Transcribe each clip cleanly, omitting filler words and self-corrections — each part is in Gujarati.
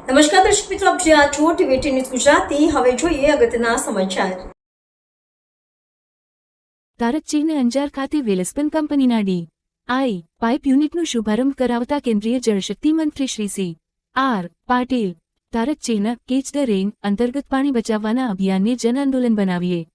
નમસ્કાર દર્શક મિત્રો, આપ જ્યાં છો ટીવી ન્યૂઝ ગુજરાતી. હવે જોઈએ અગત્યના સમાચાર. તારકચીને અંજાર ખાતે વેલસ્પન કંપનીના ડી.આઈ. પાઇપ યુનિટનો શુભારંભ કરાવતા કેન્દ્રીય જળશક્તિ મંત્રી શ્રી સી.આર. પાટીલ. તારકચીના કેચ ધ રેઇન અંતર્ગત પાણી બચાવવાના અભિયાનને જન આંદોલન બનાવીએ.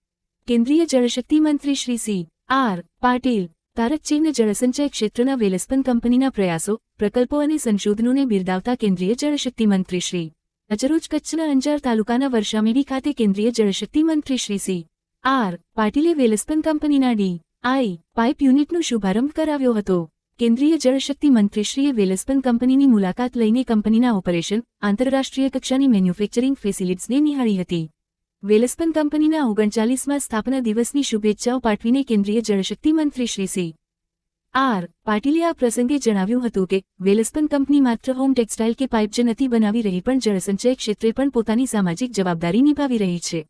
કેન્દ્રીય જળશક્તિ મંત્રી શ્રી સી.આર. પાટીલ. તારકચીને જળસંચય ક્ષેત્રના વેલસ્પન કંપનીના પ્રયાસો, પ્રકલ્પો અને સંશોધનોને બિરદાવતા કેન્દ્રીય જળશક્તિ મંત્રી શ્રી આજરોજ કચ્છના અંજાર તાલુકાના વર્ષામેડી ખાતે કેન્દ્રીય જળશક્તિ મંત્રી શ્રી સી.આર. પાટીલે વેલસ્પન કંપનીના ડી.આઈ. પાઇપ યુનિટનો શુભારંભ કરાવ્યો હતો. કેન્દ્રીય જળશક્તિ મંત્રીશ્રીએ વેલસ્પન કંપનીની મુલાકાત લઈને કંપનીના ઓપરેશન, આંતરરાષ્ટ્રીય કક્ષાની મેન્યુફેક્ચરિંગ ફેસિલિટીઝને નિહાળી હતી. વેલસ્પન કંપનીના 39મા સ્થાપના દિવસની શુભેચ્છાઓ પાઠવીને કેન્દ્રીય જળશક્તિ મંત્રી શ્રી સી.આર. પાટીલે આ પ્રસંગે જણાવ્યું હતું કે વેલસ્પન કંપની માત્ર હોમ ટેક્સટાઇલ કે પાઇપ જ નથી બનાવી રહી, પણ જળસંચય ક્ષેત્રે પણ પોતાની સામાજિક જવાબદારી નિભાવી રહી છે.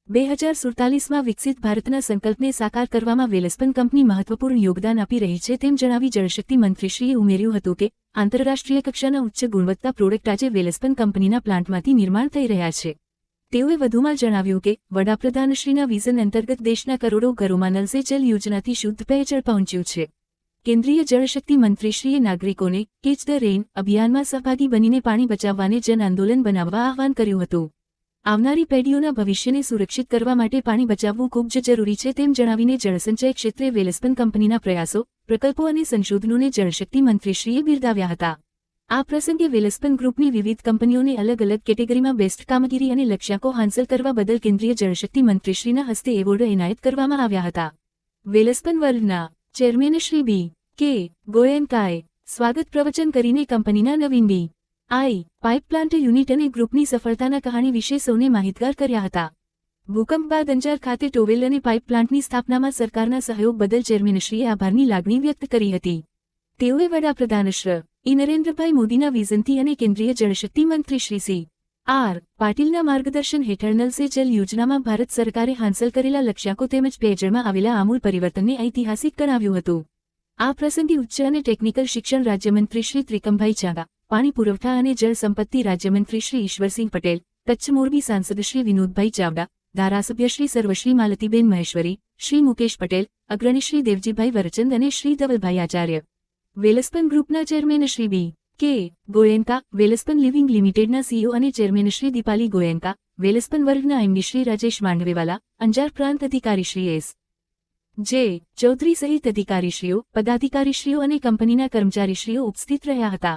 2047માં વિકસિત ભારતના સંકલ્પને સાકાર કરવામાં વેલસ્પન કંપની મહત્વપૂર્ણ યોગદાન આપી રહી છે તેમ જણાવી જળશક્તિ મંત્રીશ્રીએ ઉમેર્યું હતું કે આંતરરાષ્ટ્રીય કક્ષાના ઉચ્ચ ગુણવત્તા પ્રોડક્ટ આજે વેલસ્પન કંપનીના પ્લાન્ટમાંથી નિર્માણ થઈ રહ્યા છે. તેઓએ વધુમાં જણાવ્યું કે વડાપ્રધાનશ્રીના વિઝન અંતર્ગત દેશના કરોડો ઘરોમાં નલ સે જલ યોજનાથી શુદ્ધ પેયજળ પહોંચ્યું છે. કેન્દ્રીય જળશક્તિ મંત્રીશ્રીએ નાગરિકોને કેચ ધ રેઇન અભિયાનમાં સહભાગી બનીને પાણી બચાવવાને જન આંદોલન બનાવવા આહ્વાન કર્યું હતું. આવનારી પેઢીઓના ભવિષ્યને સુરક્ષિત કરવા માટે પાણી બચાવવું ખૂબ જ જરૂરી છે તેમ જણાવીને જળસંચય ક્ષેત્રે વેલસ્પન કંપનીના પ્રયાસો, પ્રકલ્પો અને સંશોધનોને જળશક્તિ મંત્રીશ્રીએ બિરદાવ્યા હતા. આ પ્રસંગે વેલસ્પન ગ્રુપની વિવિધ કંપનીઓને અલગ અલગ કેટેગરીમાં બેસ્ટ કામગીરી અને લક્ષ્યાંકો હાંસલ કરવા બદલ કેન્દ્રીય જળશક્તિ મંત્રીશ્રીના હસ્તે એવોર્ડ એનાયત કરવામાં આવ્યા હતા. વેલસ્પન વર્લ્ડના ચેરમેન શ્રી બી.કે. ગોયનકાએ સ્વાગત પ્રવચન કરીને કંપનીના નવીન ડી.આઈ. પાઇપ પ્લાન્ટ યુનિટ અને ગ્રુપની સફળતાના કહાણી વિશે સૌને માહિતગાર કર્યા હતા. ભૂકંપ બાદ અંજાર ખાતે ટોવેલ અને પાઇપ પ્લાન્ટની સ્થાપનામાં સરકારના સહયોગ બદલ ચેરમેનશ્રીએ આભારની લાગણી વ્યક્ત કરી હતી. તેઓએ વડાપ્રધાન શ્રી નરેન્દ્રભાઈ મોદીના વિઝનથી અને કેન્દ્રીય જળશક્તિ મંત્રી શ્રી સી.આર. પાટીલના માર્ગદર્શન હેઠળ નલ સે જલ યોજનામાં ભારત સરકારે હાંસલ કરેલા લક્ષ્યાંકો તેમજ પેયજળમાં આવેલા આમૂલ પરિવર્તનને ઐતિહાસિક ગણાવ્યું હતું. આ પ્રસંગે ઉચ્ચ અને ટેકનિકલ શિક્ષણ રાજ્યમંત્રી શ્રી ત્રિકમભાઈ ચાંગા, પાણી પુરવઠા અને જળ સંપત્તિ રાજ્યમંત્રી શ્રી ઈશ્વરસિંહ પટેલ, કચ્છ મોરબી સાંસદ શ્રી વિનોદભાઈ ચાવડા, ધારાસભ્ય શ્રી સર્વશ્રી માલતીબેન મહેશ્વરી, શ્રી મુકેશ પટેલ, અગ્રણી શ્રી દેવજીભાઈ વરચંદ અને શ્રી ધવલભાઈ આચાર્ય. વેલસ્પન ગ્રુપના ચેરમેન શ્રી બી.કે. ગોયનકા, વેલસ્પન લિવિંગ લિમિટેડના સીઈઓ અને ચેરમેન શ્રી દીપાલી ગોયનકા, વેલસ્પન વર્ગના એમડી શ્રી રાજેશ માંડવેવાલા, અંજાર પ્રાંત અધિકારી શ્રી એસ.જે. ચૌધરી સહિત અધિકારીશ્રીઓ, પદાધિકારીશ્રીઓ અને કંપનીના કર્મચારીશ્રીઓ ઉપસ્થિત રહ્યા હતા.